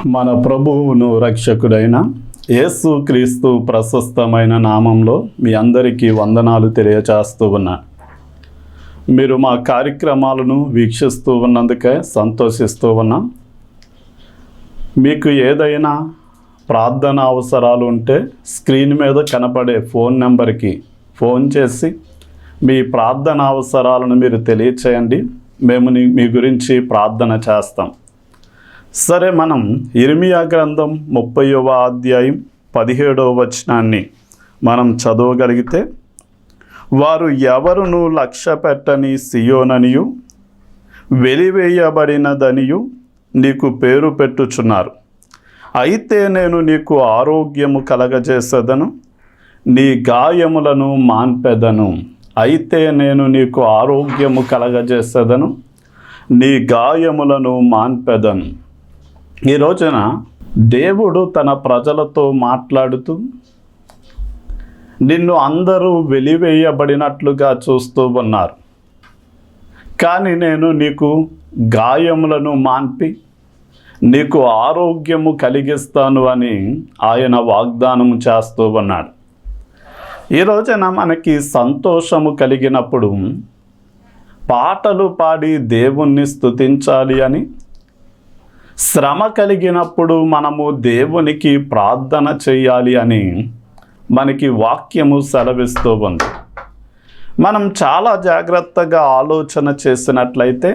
మన ప్రభువును రక్షకుడైన యేసుక్రీస్తు ప్రశస్తమైన నామంలో మీ అందరికీ వందనాలు తెలియచేస్తూ ఉన్నాను. మీరు మా కార్యక్రమాలను వీక్షిస్తూ ఉన్నందుకే సంతోషిస్తూ ఉన్నాం. మీకు ఏదైనా ప్రార్థన అవసరాలు ఉంటే స్క్రీన్ మీద కనపడే ఫోన్ నెంబర్కి ఫోన్ చేసి మీ ప్రార్థన అవసరాలను మీరు తెలియచేయండి. మేము మీ గురించి ప్రార్థన చేస్తాం. సరే, మనం ఇర్మియా గ్రంథం 30వ అధ్యాయం 17వ వచనాన్ని మనం చదవగలిగితే, వారు ఎవరును లక్ష్య పెట్టని సియోననియు వెలివేయబడినదనియు నీకు పేరు పెట్టుచున్నారు. అయితే నేను నీకు ఆరోగ్యము కలగజేసేదను, నీ గాయములను మాన్పెదను. అయితే నేను నీకు ఆరోగ్యము కలగజేసేదను, నీ గాయములను మాన్పెదను. ఈ రోజున దేవుడు తన ప్రజలతో మాట్లాడుతూ, నిన్ను అందరూ వెలివేయబడినట్లుగా చూస్తూ ఉన్నారు, కానీ నేను నీకు గాయములను మాన్పి నీకు ఆరోగ్యము కలిగిస్తాను అని ఆయన వాగ్దానం చేస్తూ ఉన్నాడు. ఈ రోజున మనకి సంతోషము కలిగినప్పుడు పాటలు పాడి దేవుణ్ణి స్తుతించాలి అని, శ్రమ కలిగినప్పుడు మనము దేవునికి ప్రార్థన చేయాలి అని మనకి వాక్యము సెలవిస్తూ ఉంది. మనం చాలా జాగ్రత్తగా ఆలోచన చేసినట్లయితే,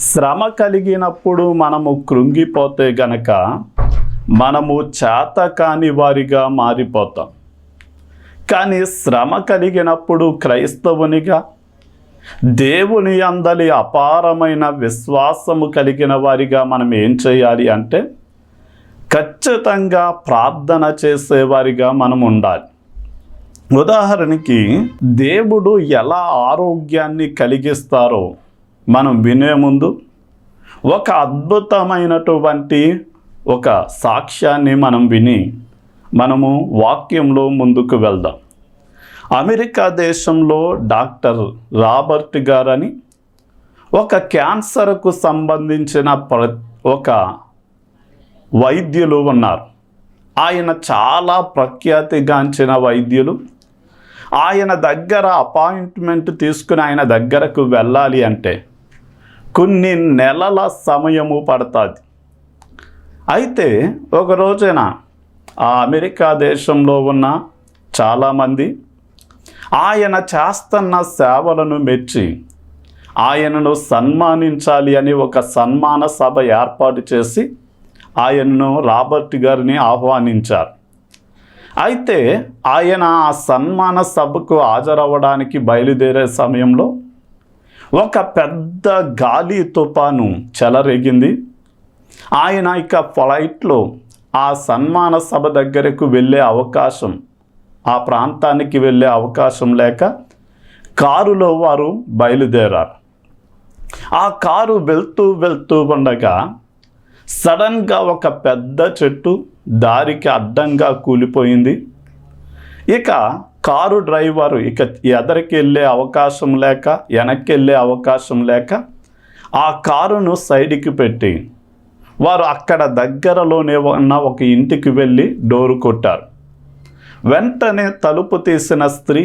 శ్రమ కలిగినప్పుడు మనము కృంగిపోతే గనక మనము చేతకాని వారిగా మారిపోతాం. కానీ శ్రమ కలిగినప్పుడు క్రైస్తవునిగా దేవుని యందలి అపారమైన విశ్వాసము కలిగిన వారిగా మనం ఏం చేయాలి అంటే, ఖచ్చితంగా ప్రార్థన చేసేవారిగా మనం ఉండాలి. ఉదాహరణకి, దేవుడు ఎలా ఆరోగ్యాన్ని కలిగిస్తారో మనం వినే ముందు ఒక అద్భుతమైనటువంటి ఒక సాక్ష్యాన్ని మనం విని మనము వాక్యంలో ముందుకు వెళ్దాం. అమెరికా దేశంలో డాక్టర్ రాబర్ట్ గారని ఒక క్యాన్సర్కు సంబంధించిన ఒక వైద్యులు ఉన్నారు. ఆయన చాలా ప్రఖ్యాతిగాంచిన వైద్యులు. ఆయన దగ్గర అపాయింట్మెంట్ తీసుకుని ఆయన దగ్గరకు వెళ్ళాలి అంటే కొన్ని నెలల సమయము పడుతుంది. అయితే ఒక రోజున ఆ అమెరికా దేశంలో ఉన్న చాలామంది ఆయన చేస్తున్న సేవలను మెచ్చి ఆయనను సన్మానించాలి అని ఒక సన్మాన సభ ఏర్పాటు చేసి ఆయనను రాబర్ట్ గారిని ఆహ్వానించారు. అయితే ఆయన ఆ సన్మాన సభకు హాజరవ్వడానికి బయలుదేరే సమయంలో ఒక పెద్ద గాలి తుఫాను చెలరేగింది. ఆయన ఇక ఫ్లైట్లో ఆ సన్మాన సభ దగ్గరకు వెళ్ళే అవకాశం, ఆ ప్రాంతానికి వెళ్ళే అవకాశం లేక కారులో వారు బయలుదేరారు. ఆ కారు వెళ్తూ ఉండగా సడన్గా ఒక పెద్ద చెట్టు దారికి అడ్డంగా కూలిపోయింది. ఇక కారు డ్రైవరు ఇక ఎదరికి వెళ్ళే అవకాశం లేక, వెనక్కి వెళ్ళే అవకాశం లేక ఆ కారును సైడ్కి పెట్టి వారు అక్కడ దగ్గరలోనే ఉన్న ఒక ఇంటికి వెళ్ళి డోరు కొట్టారు. వెంటనే తలుపు తీసిన స్త్రీ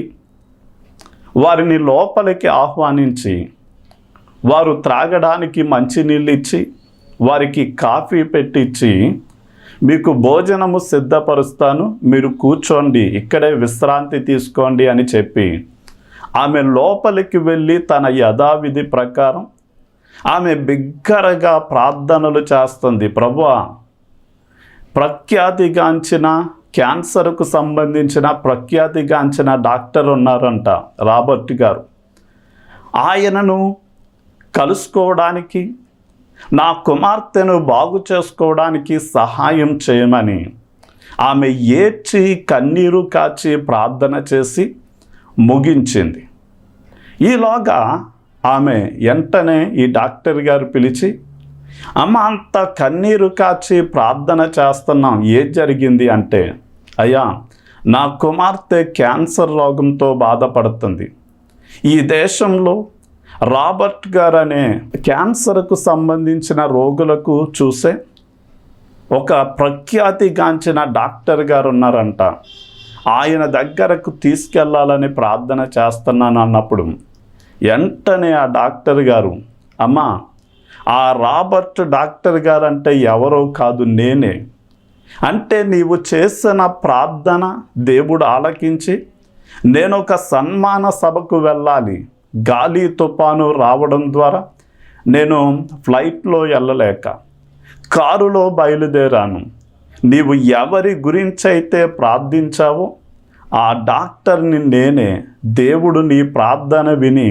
వారిని లోపలికి ఆహ్వానించి, వారు త్రాగడానికి మంచినీళ్ళు ఇచ్చి, వారికి కాఫీ పెట్టించి, మీకు భోజనము సిద్ధపరుస్తాను, మీరు కూర్చోండి, ఇక్కడే విశ్రాంతి తీసుకోండి అని చెప్పి ఆమె లోపలికి వెళ్ళి తన యథావిధి ప్రకారం ఆమె బిగ్గరగా ప్రార్థనలు చేస్తుంది. ప్రభువా, ప్రఖ్యాతిగాంచిన క్యాన్సర్కు సంబంధించిన ప్రఖ్యాతిగాంచిన డాక్టర్ ఉన్నారంట రాబర్ట్ గారు, ఆయనను కలుసుకోవడానికి, నా కుమార్తెను బాగు చేసుకోవడానికి సహాయం చేయమని ఆమె ఏడ్చి కన్నీరు కాచి ప్రార్థన చేసి ముగించింది. ఈలోగా ఆమె వెంటనే ఈ డాక్టర్ గారు పిలిచి, అమ్మ, అంత కన్నీరు కాచి ప్రార్థన చేస్తున్నాం, ఏం జరిగింది అంటే, అయ్యా, నా కుమార్తె క్యాన్సర్ రోగంతో బాధపడుతుంది. ఈ దేశంలో రాబర్ట్ గారు అనే క్యాన్సర్కు సంబంధించిన రోగులకు చూసే ఒక ప్రఖ్యాతిగాంచిన డాక్టర్ గారు ఉన్నారంట. ఆయన దగ్గరకు తీసుకెళ్ళాలని ప్రార్థన చేస్తున్నాను అన్నప్పుడు వెంటనే ఆ డాక్టర్ గారు, అమ్మా, ఆ రాబర్ట్ డాక్టర్ గారు అంటే ఎవరో కాదు, నేనే. అంటే నీవు చేసిన ప్రార్థన దేవుడు ఆలకించి నేను ఒక సన్మాన సభకు వెళ్ళాలి, గాలి తుఫాను రావడం ద్వారా నేను ఫ్లైట్లో వెళ్ళలేక కారులో బయలుదేరాను. నీవు ఎవరి గురించి అయితే ప్రార్థించావో ఆ డాక్టర్ని నేనే. దేవుడు నీ ప్రార్థన విని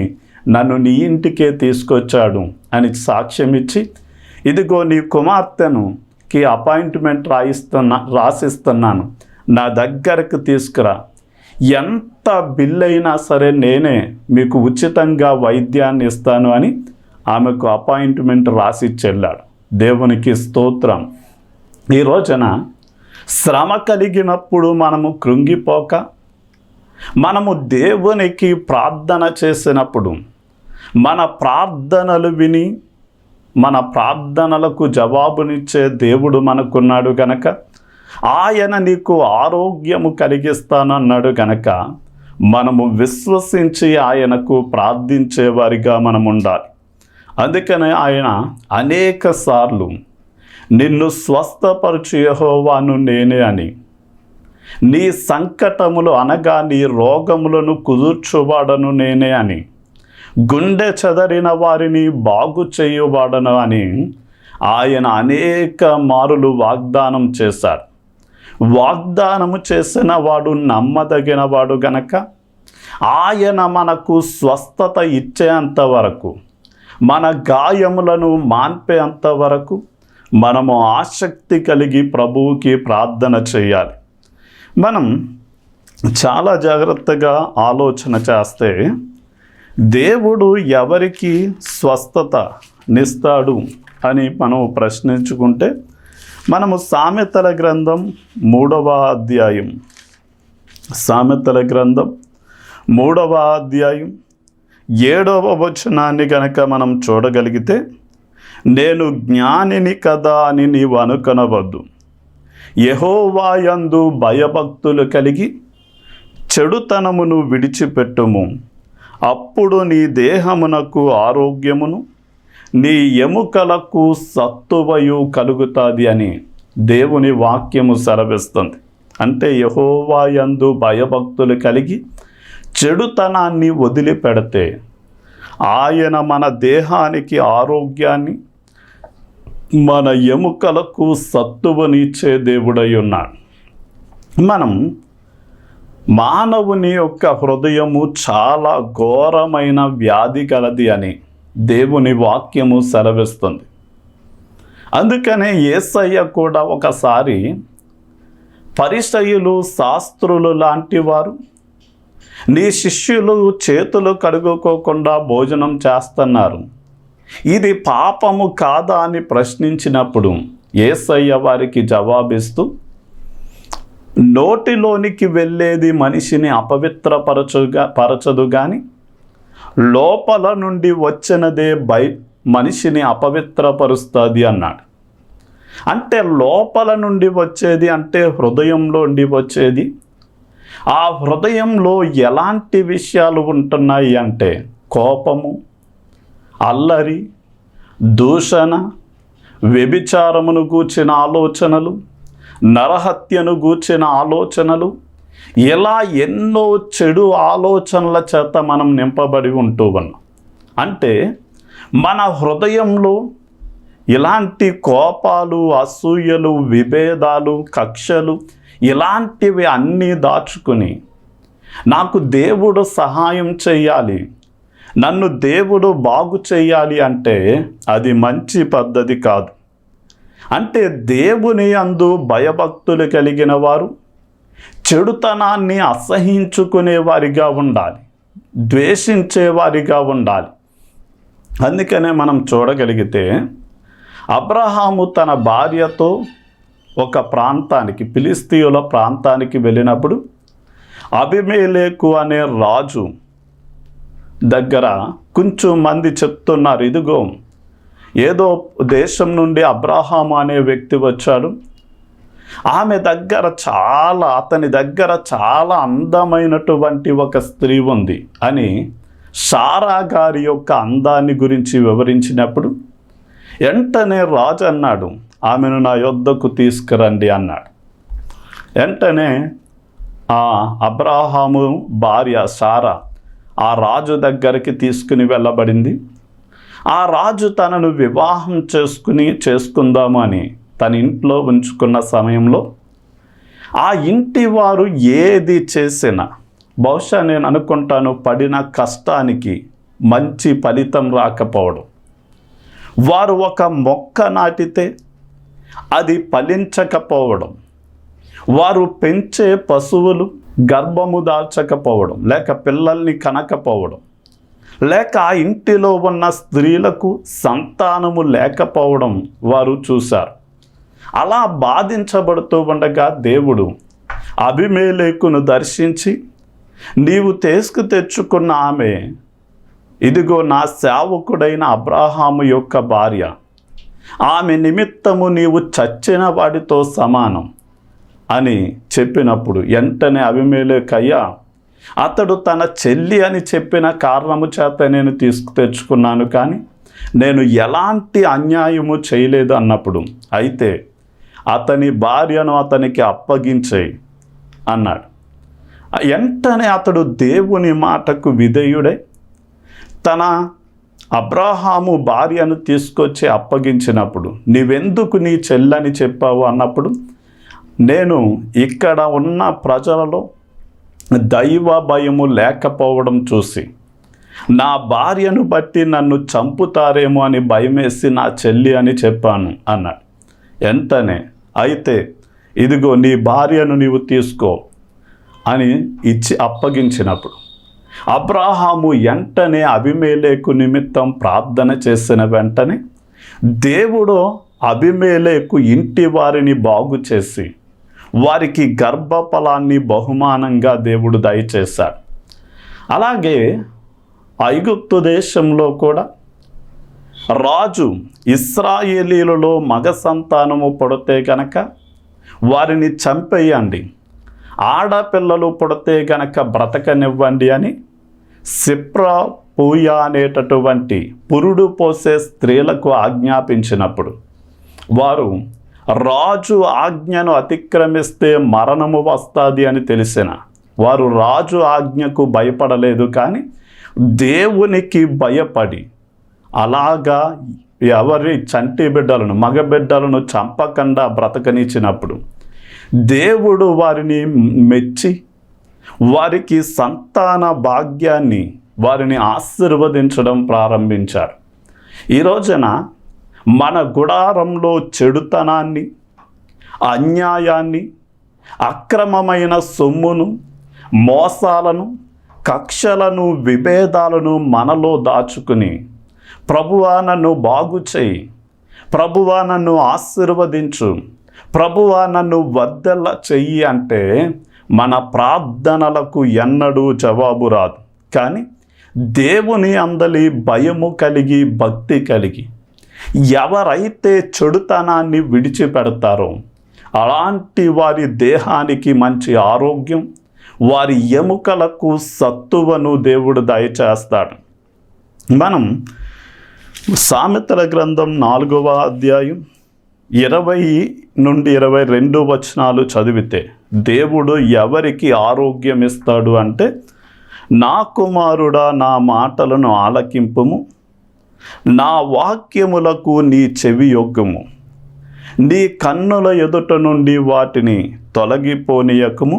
నన్ను నీ ఇంటికే తీసుకొచ్చాడు అని సాక్ష్యం ఇచ్చి, ఇదిగో నీ కుమార్తెకి అపాయింట్మెంట్ రాసిస్తున్నాను, నా దగ్గరకు తీసుకురా, ఎంత బిల్లు అయినా సరే నేనే మీకు ఉచితంగా వైద్యాన్ని ఇస్తాను అని ఆమెకు అపాయింట్మెంట్ రాసిచ్చి వెళ్ళాడు. దేవునికి స్తోత్రం. ఈ రోజున శ్రమ కలిగినప్పుడు మనము కృంగిపోక, మనము దేవునికి ప్రార్థన చేసినప్పుడు మన ప్రార్థనలు విని మన ప్రార్థనలకు జవాబునిచ్చే దేవుడు మనకున్నాడు గనక, ఆయన నీకు ఆరోగ్యము కలిగిస్తానన్నాడు గనక మనము విశ్వసించి ఆయనకు ప్రార్థించేవారిగా మనం ఉండాలి. అందుకనే ఆయన అనేక సార్లు నిన్ను స్వస్థపరచు యెహోవాను నేనే అని, నీ సంకటములు అనగా నీ రోగములను కుదుర్చువాడను నేనే అని, గుండె చెదరిన వారిని బాగు చేయువాడను అని ఆయన అనేక మారులు వాగ్దానం చేశాడు. వాగ్దానము చేసిన వాడు నమ్మదగిన వాడు గనక ఆయన మనకు స్వస్థత ఇచ్చేంత వరకు, మన గాయములను మాన్పేంత వరకు మనము ఆసక్తి కలిగి ప్రభువుకి ప్రార్థన చేయాలి. మనం చాలా జాగ్రత్తగా ఆలోచన చేస్తే దేవుడు ఎవరికి స్వస్థతనిస్తాడు అని మనం ప్రశ్నించుకుంటే, మనము సామెతల గ్రంథం 3వ అధ్యాయం, సామెతల గ్రంథం 3వ అధ్యాయం 7వ వచనాన్ని గనక మనం చూడగలిగితే, నేను జ్ఞానిని కదా అని నీవు అనుకొనవద్దు, యెహోవా యందు భయభక్తులు కలిగి చెడుతనమును విడిచిపెట్టుము, అప్పుడు నీ దేహమునకు ఆరోగ్యమును నీ ఎముకలకు సత్తువయు కలుగుతుంది అని దేవుని వాక్యము సెలవిస్తుంది. అంటే యెహోవా యందు భయభక్తులు కలిగి చెడుతనాన్ని వదిలిపెడితే ఆయన మన దేహానికి ఆరోగ్యాన్ని, మన ఎముకలకు సత్తువనిచ్చే దేవుడై ఉన్నాడు. మనం మానవుని యొక్క హృదయము చాలా ఘోరమైన వ్యాధి కలది అని దేవుని వాక్యము సెలవిస్తుంది. అందుకనే యేసయ్య కూడా ఒకసారి పరిసయ్యులు శాస్త్రులు లాంటి వారు నీ శిష్యులు చేతులు కడుక్కోకుండా భోజనం చేస్తున్నారు, ఇది పాపము కాదా అని ప్రశ్నించినప్పుడు యేసయ్య వారికి జవాబిస్తూ, నోటిలోనికి వెళ్ళేది మనిషిని పరచదు కానీ లోపల నుండి వచ్చినదే మనిషిని అపవిత్రపరుస్తుంది అన్నాడు. అంటే లోపల నుండి వచ్చేది అంటే హృదయంలో నుండి వచ్చేది. ఆ హృదయంలో ఎలాంటి విషయాలు ఉంటున్నాయి అంటే కోపము, అల్లరి, దూషణ, వ్యభిచారమును గూర్చిన ఆలోచనలు, నరహత్యను గూర్చిన ఆలోచనలు, ఇలా ఎన్నో చెడు ఆలోచనల చేత మనం నింపబడి ఉంటూ ఉన్నాం. అంటే మన హృదయంలో ఇలాంటి కోపాలు, అసూయలు, విభేదాలు, కక్షలు ఇలాంటివి అన్నీ దాచుకుని నాకు దేవుడు సహాయం చేయాలి, నన్ను దేవుడు బాగు చేయాలి అంటే అది మంచి పద్ధతి కాదు. అంటే దేవుని యందు భయభక్తులు కలిగిన వారు చెడుతనాన్ని అసహించుకునేవారిగా ఉండాలి, ద్వేషించేవారిగా ఉండాలి. అందుకనే మనం చూడగలిగితే అబ్రహాము తన భార్యతో ఒక ప్రాంతానికి, ఫిలిస్తీయుల ప్రాంతానికి వెళ్ళినప్పుడు అబీమెలెకు అనే రాజు దగ్గర కొంచెం మంది చెప్తున్నారు, ఇదిగో ఏదో దేశం నుండి అబ్రహాము అనే వ్యక్తి వచ్చాడు, అతని దగ్గర చాలా అందమైనటువంటి ఒక స్త్రీ ఉంది అని సారా గారి యొక్క అందాన్ని గురించి వివరించినప్పుడు వెంటనే రాజు అన్నాడు, ఆమెను నా యొద్దకు తీసుకురండి అన్నాడు. వెంటనే ఆ అబ్రాహాము భార్య సారా ఆ రాజు దగ్గరికి తీసుకుని వెళ్ళబడింది. ఆ రాజు తనను వివాహం చేసుకుందాము అని తన ఇంట్లో ఉంచుకున్న సమయంలో ఆ ఇంటి వారు ఏది చేసినా, బహుశా నేను అనుకుంటాను, పడిన కష్టానికి మంచి ఫలితం రాకపోవడం. వారు ఒక మొక్క నాటితే అది ఫలించకపోవడం, వారు పెంచే పశువులు గర్భము దాల్చకపోవడం, లేక పిల్లల్ని కనకపోవడం, లేక ఆ ఇంటిలో ఉన్న స్త్రీలకు సంతానము లేకపోవడం వారు చూశారు. అలా బాధించబడుతూ ఉండగా దేవుడు అబీమెలెకును దర్శించి, నీవు తెచ్చుకున్న ఆమె ఇదిగో నా సేవకుడైన అబ్రాహాము యొక్క భార్య, ఆమె నిమిత్తము నీవు చచ్చిన వాడితో సమానం అని చెప్పినప్పుడు వెంటనే అబీమెలెకు, అతడు తన చెల్లి అని చెప్పిన కారణము చేత నేను తెచ్చుకున్నాను, కానీ నేను ఎలాంటి అన్యాయము చేయలేదు అన్నప్పుడు, అయితే అతని భార్యను అతనికి అప్పగించేయి అన్నాడు. వెంటనే అతడు దేవుని మాటకు విధేయుడై తన అబ్రాహాము భార్యను తీసుకొచ్చి అప్పగించినప్పుడు, నీవెందుకు నీ చెల్లని చెప్పావు అన్నప్పుడు, నేను ఇక్కడ ఉన్న ప్రజలలో దైవ భయము లేకపోవడం చూసి నా భార్యను బట్టి నన్ను చంపుతారేమో అని భయమేసి నా చెల్లి అని చెప్పాను అన్నాడు. వెంటనే అయితే ఇదిగో నీ భార్యను నీవు తీసుకో అని ఇచ్చి అప్పగించినప్పుడు అబ్రాహాము వెంటనే అబీమెలెకు నిమిత్తం ప్రార్థన చేసిన వెంటనే దేవుడు అబీమెలెకు ఇంటి వారిని బాగు చేసి వారికి గర్భఫలాన్ని బహుమానంగా దేవుడు దయచేశాడు. అలాగే ఐగుప్తు దేశంలో కూడా రాజు ఇశ్రాయేలీలలో మగ సంతానము పుడితే గనక వారిని చంపేయండి, ఆడపిల్లలు పుడితే గనక బ్రతకనివ్వండి అని సిప్రా పూయా అనేటటువంటి పురుడు పోసే స్త్రీలకు ఆజ్ఞాపించినప్పుడు వారు రాజు ఆజ్ఞను అతిక్రమిస్తే మరణము వస్తుంది అని తెలిసిన వారు రాజు ఆజ్ఞకు భయపడలేదు, కానీ దేవునికి భయపడి అలాగా ఎవరి చంటి బిడ్డలను మగబిడ్డలను చంపకుండా బ్రతకనిచ్చినప్పుడు దేవుడు వారిని మెచ్చి వారికి సంతాన భాగ్యాన్ని వారిని ఆశీర్వదించడం ప్రారంభించారు. ఈ రోజున మన గుడారంలో చెడుతనాన్ని, అన్యాయాన్ని, అక్రమమైన సొమ్మును, మోసాలను, కక్షలను, విభేదాలను మనలో దాచుకుని, ప్రభువా నన్ను బాగు చేయి, ప్రభువా నన్ను ఆశీర్వదించు, ప్రభువా నన్ను వర్ధిల్ల చెయ్యి అంటే మన ప్రార్థనలకు ఎన్నడూ జవాబు రాదు. కానీ దేవుని అందలి భయము కలిగి, భక్తి కలిగి ఎవరైతే చెడుతనాన్ని విడిచిపెడతారో అలాంటి వారి దేహానికి మంచి ఆరోగ్యం, వారి ఎముకలకు సత్తువను దేవుడు దయచేస్తాడు. మనం సామెతల గ్రంథం 4వ అధ్యాయం 20 నుండి 22 వచనాలు చదివితే దేవుడు ఎవరికి ఆరోగ్యం ఇస్తాడు అంటే, నా కుమారుడా నా మాటలను ఆలకింపుము, నా వాక్యములకు నీ చెవి యొగ్గుము, నీ కన్నుల ఎదుట నుండి వాటిని తొలగిపోనీయకుము,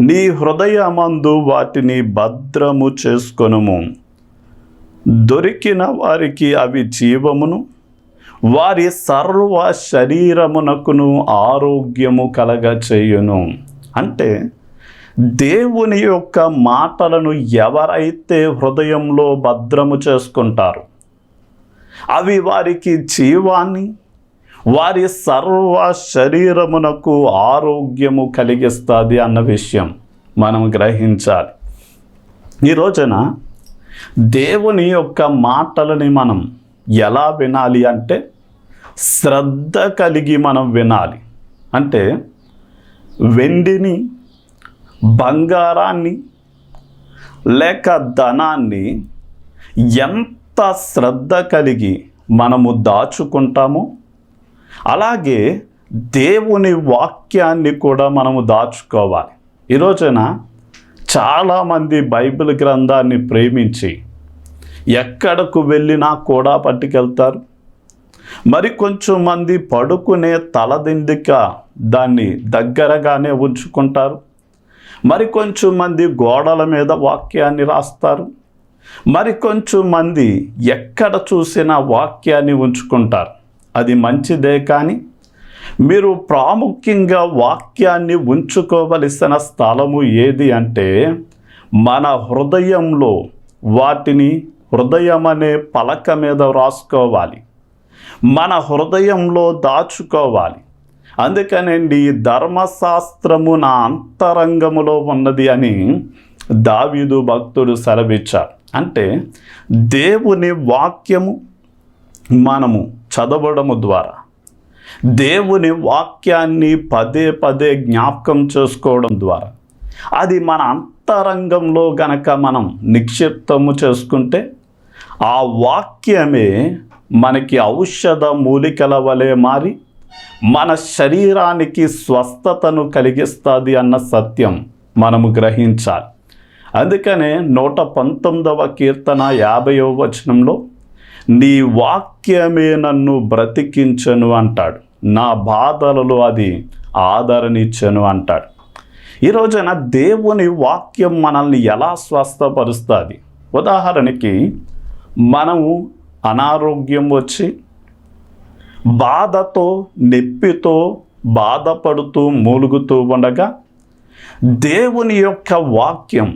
నీ హృదయమందు వాటిని భద్రము చేసుకొనుము. దొరికిన వారికి అవి జీవమును, వారి సర్వ శరీరమునకును ఆరోగ్యము కలగచేయును. అంటే దేవుని యొక్క మాటలను ఎవరైతే హృదయంలో భద్రము చేసుకుంటారో అవి వారికి జీవాన్ని, వారి సర్వ శరీరమునకు ఆరోగ్యము కలిగిస్తుంది అన్న విషయం మనం గ్రహించాలి. ఈ రోజున దేవుని యొక్క మాటలని మనం ఎలా వినాలి అంటే శ్రద్ధ కలిగి మనం వినాలి. అంటే వెండిని, బంగారాన్ని లేక ధనాన్ని ఎంత శ్రద్ధ కలిగి మనము దాచుకుంటామో, అలాగే దేవుని వాక్యాన్ని కూడా మనము దాచుకోవాలి. ఈ రోజున చాలామంది బైబిల్ గ్రంథాన్ని ప్రేమించి ఎక్కడకు వెళ్ళినా కూడా పట్టుకెళ్తారు. మరి కొంచెం మంది పడుకునే తలదిండిక దాన్ని దగ్గరగానే ఉంచుకుంటారు. మరి కొంచెం మంది గోడల మీద వాక్యాన్ని రాస్తారు. మరి కొంచెం మంది ఎక్కడ చూసినా వాక్యాన్ని ఉంచుకుంటారు. అది మంచిదే, కానీ మీరు ప్రాముఖ్యంగా వాక్యాన్ని ఉంచుకోవలసిన స్థలము ఏది అంటే మన హృదయంలో. వాటిని హృదయం అనే పలక మీద రాసుకోవాలి, మన హృదయంలో దాచుకోవాలి. అందుకనండి ధర్మశాస్త్రము నా అంతరంగములో ఉన్నది అని దావీదు భక్తుడు సెలవిచ్చారు. అంటే దేవుని వాక్యము మనము చదవడము ద్వారా, దేవుని వాక్యాన్ని పదే పదే జ్ఞాపకం చేసుకోవడం ద్వారా, అది మన అంతరంగంలో గనక మనం నిక్షిప్తము చేసుకుంటే ఆ వాక్యమే మనకి ఔషధ మూలికల వలె మారి మన శరీరానికి స్వస్థతను కలిగిస్తుంది అన్న సత్యం మనము గ్రహించాలి. అందుకనే 119వ కీర్తన 50వ వచనంలో నీ వాక్యమే నన్ను బ్రతికించను అంటాడు, నా బాధలలో అది ఆదరణిచ్చను అంటాడు. ఈ రోజున దేవుని వాక్యం మనల్ని ఎలా స్వస్థపరుస్తుంది? ఉదాహరణకి మనము అనారోగ్యం వచ్చి బాధతో, నొప్పితో బాధపడుతూ మూలుగుతూ ఉండగా దేవుని యొక్క వాక్యం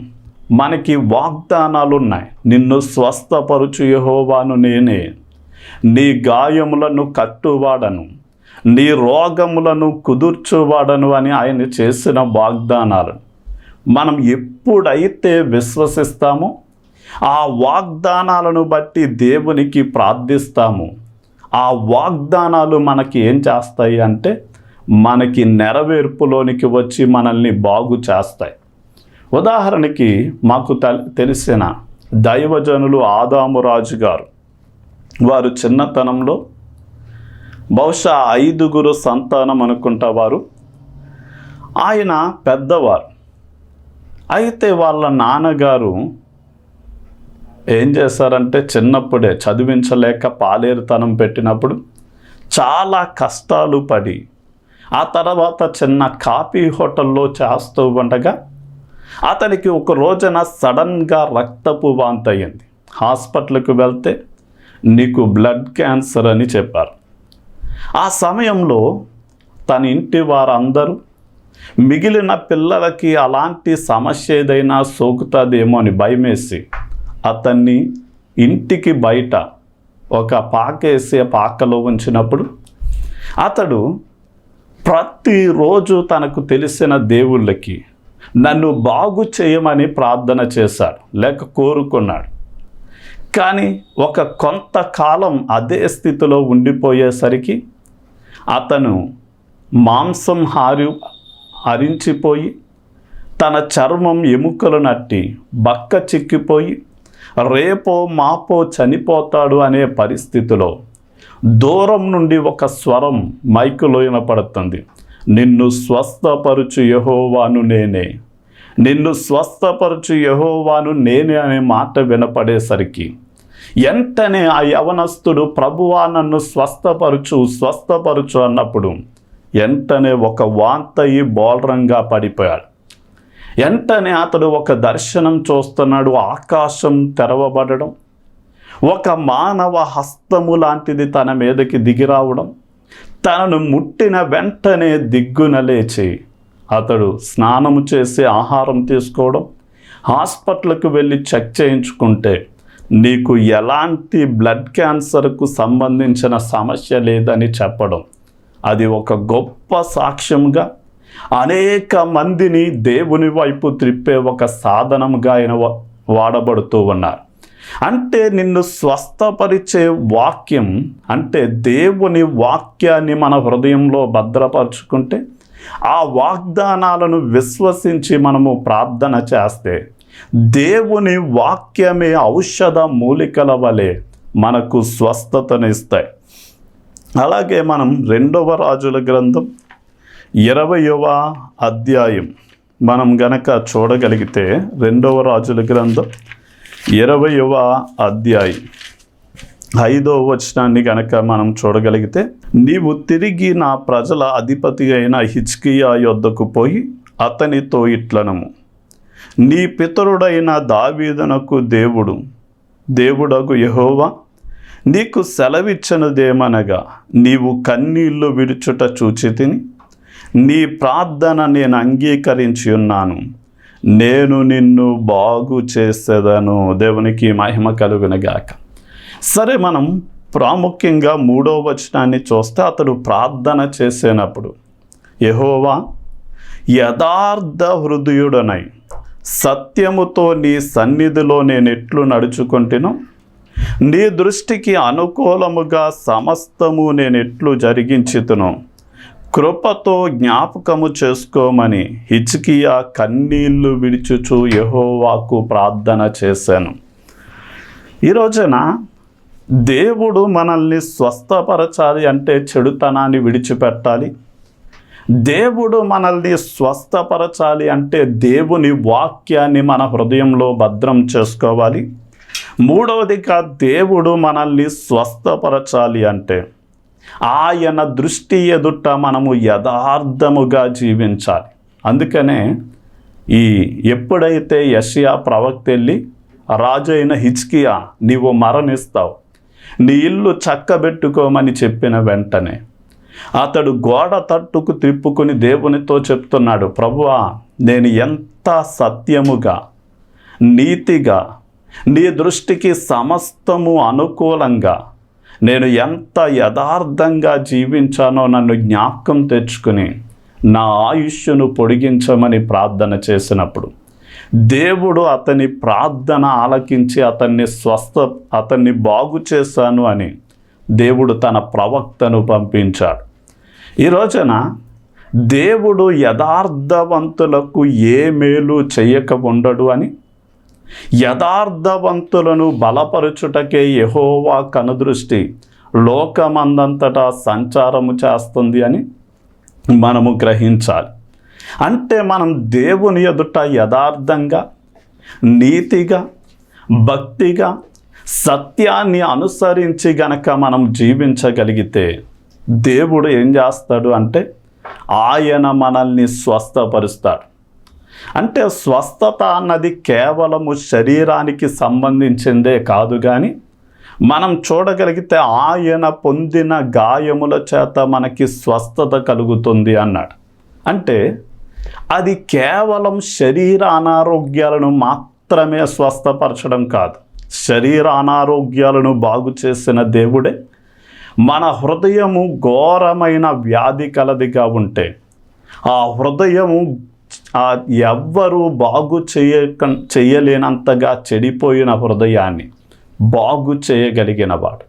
మనకి వాగ్దానాలు ఉన్నాయి. నిన్ను స్వస్థపరుచు యెహోవాను నేనే, నీ గాయములను కట్టువాడను, నీ రోగములను కుదుర్చువాడను అని ఆయన చేసిన వాగ్దానాలు మనం ఎప్పుడైతే విశ్వసిస్తామో, ఆ వాగ్దానాలను బట్టి దేవునికి ప్రార్థిస్తాము, ఆ వాగ్దానాలు మనకి ఏం చేస్తాయి అంటే మనకి నెరవేర్పులోనికి వచ్చి మనల్ని బాగు చేస్తాయి. ఉదాహరణకి మాకు తెలిసిన దైవజనులు ఆదాము రాజు గారు, వారు చిన్నతనంలో బహుశా 5 సంతానం అనుకుంటా వారు. ఆయన పెద్దవారు. అయితే వాళ్ళ నాన్నగారు ఏం చేశారంటే చిన్నప్పుడే చదివించలేక పాలేరుతనం పెట్టినప్పుడు చాలా కష్టాలు పడి ఆ తర్వాత చిన్న కాఫీ హోటల్లో చేస్తూ ఉండగా అతనికి ఒక రోజున సడన్గా రక్తపు వాంతి అయ్యింది. హాస్పిటల్కి వెళ్తే నీకు బ్లడ్ క్యాన్సర్ అని చెప్పారు. ఆ సమయంలో తన ఇంటి వారందరూ మిగిలిన పిల్లలకి అలాంటి సమస్య ఏదైనా సోకుతుందేమో అని భయమేసి అతన్ని ఇంటికి బయట ఒక పాకేసి పాకలో ఉంచినప్పుడు అతడు ప్రతిరోజు తనకు తెలిసిన దేవుళ్ళకి నన్ను బాగు చేయమని ప్రార్థన చేశాడు, లేక కోరుకున్నాడు. కానీ ఒక కొంతకాలం అదే స్థితిలో ఉండిపోయేసరికి అతను మాంసం హరించిపోయి తన చర్మం ఎముకలు నట్టి బక్క చిక్కిపోయి రేపో మాపో చనిపోతాడు అనే పరిస్థితిలో దూరం నుండి ఒక స్వరం మైకులో వినపడుతుంది, నిన్ను స్వస్థపరుచు యెహోవాను నేనే, నిన్ను స్వస్థపరుచు యెహోవాను నేనే అనే మాట వినపడేసరికి వెంటనే ఆ యవనస్తుడు ప్రభువా నన్ను స్వస్థపరుచు అన్నప్పుడు వెంటనే ఒక వాంతయి బోల్రంగా పడిపోయాడు. వెంటనే అతడు ఒక దర్శనం చూస్తున్నాడు. ఆకాశం తెరవబడడం, ఒక మానవ హస్తము లాంటిది తన మీదకి దిగిరావడం, తనను ముట్టిన వెంటనే దిగ్గున లేచి అతడు స్నానము చేసి ఆహారం తీసుకోవడం, హాస్పిటల్కి వెళ్ళి చెక్ చేయించుకుంటే నీకు ఎలాంటి బ్లడ్ క్యాన్సర్కు సంబంధించిన సమస్య లేదని చెప్పడం, అది ఒక గొప్ప సాక్ష్యంగా అనేక మందిని దేవుని వైపు త్రిప్పే ఒక సాధనంగా ఆయన వాడబడుతూ ఉన్నారు. అంటే నిన్ను స్వస్థపరిచే వాక్యం, అంటే దేవుని వాక్యాన్ని మన హృదయంలో భద్రపరుచుకుంటే, ఆ వాగ్దానాలను విశ్వసించి మనము ప్రార్థన చేస్తే, దేవుని వాక్యమే ఔషధ మూలికల వలె మనకు స్వస్థతనిస్తాయి. అలాగే మనం 2వ రాజుల గ్రంథం 20వ అధ్యాయం మనం గనక చూడగలిగితే, 2వ రాజుల గ్రంథం 20వ అధ్యాయం 5వ వచనాన్ని గనక మనం చూడగలిగితే, నీవు తిరిగి నా ప్రజల అధిపతి అయిన హిజ్కియా యొద్దకు పోయి అతనితో ఇట్లనము, నీ పితరుడైన దావీదునకు దేవుడగు యెహోవా నీకు సెలవిచ్చినదేమనగా, నీవు కన్నీళ్లు విడుచుట చూచితిని, నీ ప్రార్థన నేను అంగీకరించి ఉన్నాను, నేను నిన్ను బాగు చేసేదను. దేవునికి మహిమ కలుగునగాక. సరే, మనం ప్రాముఖ్యంగా 3వ వచనాన్ని చూస్తే, అతడు ప్రార్థన చేసేటప్పుడు, యెహోవా యథార్థ హృదయుడనై సత్యముతో నీ సన్నిధిలో నేను ఎట్లు నడుచుకుంటునో, నీ దృష్టికి అనుకూలముగా సమస్తము నేను ఎట్లు జరిగించుతునో కృపతో జ్ఞాపకము చేసుకోమని హిజ్కియా కన్నీళ్లు విడిచుచు యెహోవాకు ప్రార్థన చేశాను. ఈ రోజున దేవుడు మనల్ని స్వస్థపరచాలి అంటే చెడుతనాన్ని విడిచిపెట్టాలి. దేవుడు మనల్ని స్వస్థపరచాలి అంటే దేవుని వాక్యాన్ని మన హృదయంలో భద్రం చేసుకోవాలి. 3వదిగా దేవుడు మనల్ని స్వస్థపరచాలి అంటే ఆయన దృష్టి ఎదుట మనము యథార్థముగా జీవించాలి. అందుకనే ఎప్పుడైతే యెషయా ప్రవక్త వెళ్ళి, రాజు అయిన హిజ్కియా నీవు మరణిస్తావు, నీ ఇల్లు చక్కబెట్టుకోమని చెప్పిన వెంటనే అతడు గోడ తట్టుకు తిప్పుకుని దేవునితో చెప్తున్నాడు, ప్రభువా, నేను ఎంత సత్యముగా నీతిగా నీ దృష్టికి సమస్తము అనుకూలంగా నేను ఎంత యథార్థంగా జీవించానో నన్ను జ్ఞాపకం తెచ్చుకుని నా ఆయుష్ను పొడిగించమని ప్రార్థన చేసినప్పుడు దేవుడు అతని ప్రార్థన ఆలకించి అతన్ని బాగు చేశాను అని దేవుడు తన ప్రవక్తను పంపించాడు. ఈ రోజున దేవుడు యథార్థవంతులకు ఏ మేలు చేయక ఉండడు అని, యథార్థవంతులను బలపరచుటకే యెహోవా కనుదృష్టి లోకమందంతటా సంచారము చేస్తుంది అని మనము గ్రహించాలి. అంటే మనం దేవుని ఎదుట యథార్థంగా, నీతిగా, భక్తిగా, సత్యాన్ని అనుసరించి గనక మనం జీవించగలిగితే దేవుడు ఏం చేస్తాడు అంటే ఆయన మనల్ని స్వస్థపరుస్తాడు. అంటే స్వస్థత అన్నది కేవలము శరీరానికి సంబంధించిందే కాదు, కానీ మనం చూడగలిగితే ఆయన పొందిన గాయముల చేత మనకి స్వస్థత కలుగుతుంది అన్నాడు. అంటే అది కేవలం శరీర అనారోగ్యాలను మాత్రమే స్వస్థపరచడం కాదు. శరీర అనారోగ్యాలను బాగు చేసిన దేవుడే మన హృదయము ఘోరమైన వ్యాధి కలదిగా ఉంటే ఆ హృదయము ఎవ్వరూ బాగు చేయలేనంతగా చెడిపోయిన హృదయాన్ని బాగు చేయగలిగిన వాడు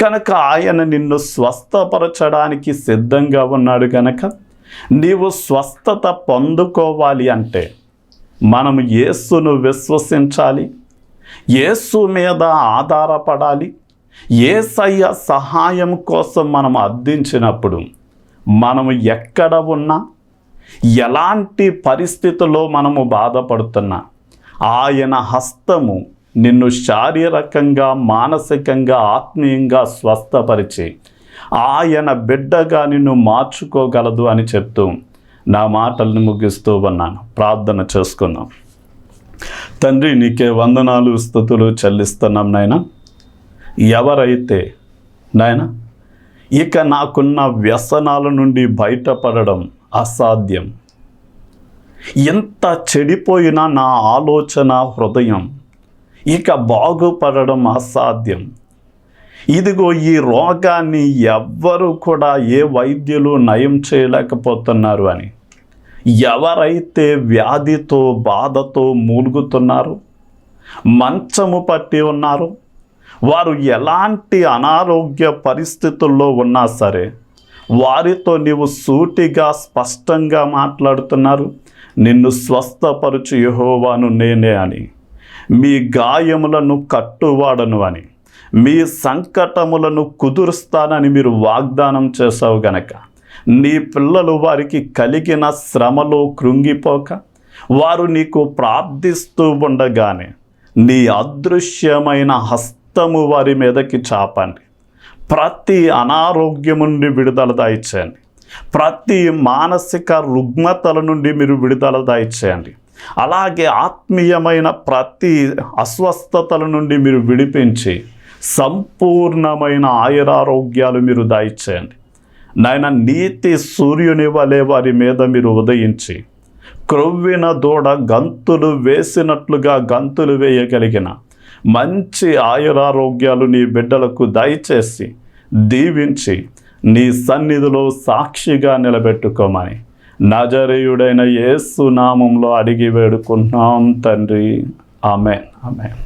కనుక ఆయన నిన్ను స్వస్థపరచడానికి సిద్ధంగా ఉన్నాడు. కనుక నీవు స్వస్థత పొందుకోవాలి అంటే మనము యేసును విశ్వసించాలి, యేసు మీద ఆధారపడాలి. యేసయ్య సహాయం కోసం మనం అర్థించినప్పుడు మనము ఎక్కడ ఉన్నా, ఎలాంటి పరిస్థితుల్లో మనము బాధపడుతున్నా ఆయన హస్తము నిన్ను శారీరకంగా, మానసికంగా, ఆత్మీయంగా స్వస్థపరిచి ఆయన బిడ్డగా నిన్ను మార్చుకోగలదు అని చెప్తూ నా మాటలను ముగిస్తూ ఉన్నాను. ప్రార్థన చేసుకుందాం. తండ్రి, నీకే వందనాలు, స్తుతులు చెల్లిస్తున్నాం నాయన. ఎవరైతే నాయన ఇక నాకున్న వ్యసనాల నుండి బయటపడడం అసాధ్యం, ఎంత చెడిపోయినా నా ఆలోచన, హృదయం ఇక బాగుపడడం అసాధ్యం, ఇదిగో ఈ రోగాన్ని ఎవ్వరూ కూడా ఏ వైద్యులు నయం చేయలేకపోతున్నారు అని ఎవరైతే వ్యాధితో, బాధతో మూలుగుతున్నారో మంచము పట్టి ఉన్నారు, వారు ఎలాంటి అనారోగ్య పరిస్థితుల్లో ఉన్నా సరే వారితో నీవు సూటిగా స్పష్టంగా మాట్లాడుతున్నారు. నిన్ను స్వస్థపరచు యెహోవాను నేనే అని, మీ గాయములను కట్టువాడను అని, మీ సంకటములను కుదురుస్తానని మీరు వాగ్దానం చేసావు గనక నీ పిల్లలు వారికి కలిగిన శ్రమలో కృంగిపోక వారు నీకు ప్రార్థిస్తూ ఉండగానే నీ అదృశ్యమైన హస్తము వారి మీదకి చాపండి. ప్రతి అనారోగ్యము నుండి విడుదల దయచేయండి. ప్రతి మానసిక రుగ్మతల నుండి మీరు విడుదల దయచేయండి. అలాగే ఆత్మీయమైన ప్రతి అస్వస్థతల నుండి మీరు విడిపించి సంపూర్ణమైన ఆయురారోగ్యాలు మీరు దయచేయండి. నాయన, నీతి సూర్యుని వలె వారి మీద మీరు ఉదయించి క్రొవ్విన దూడ గంతులు వేసినట్లుగా గంతులు వేయగలిగిన మంచి ఆయురారోగ్యాలు నీ బిడ్డలకు దయచేసి దీవించి నీ సన్నిధిలో సాక్షిగా నిలబెట్టుకోమని నజరేయుడైన యేసు నామంలో అడిగి వేడుకుంటున్నాం తండ్రి. ఆమేన్. ఆమేన్.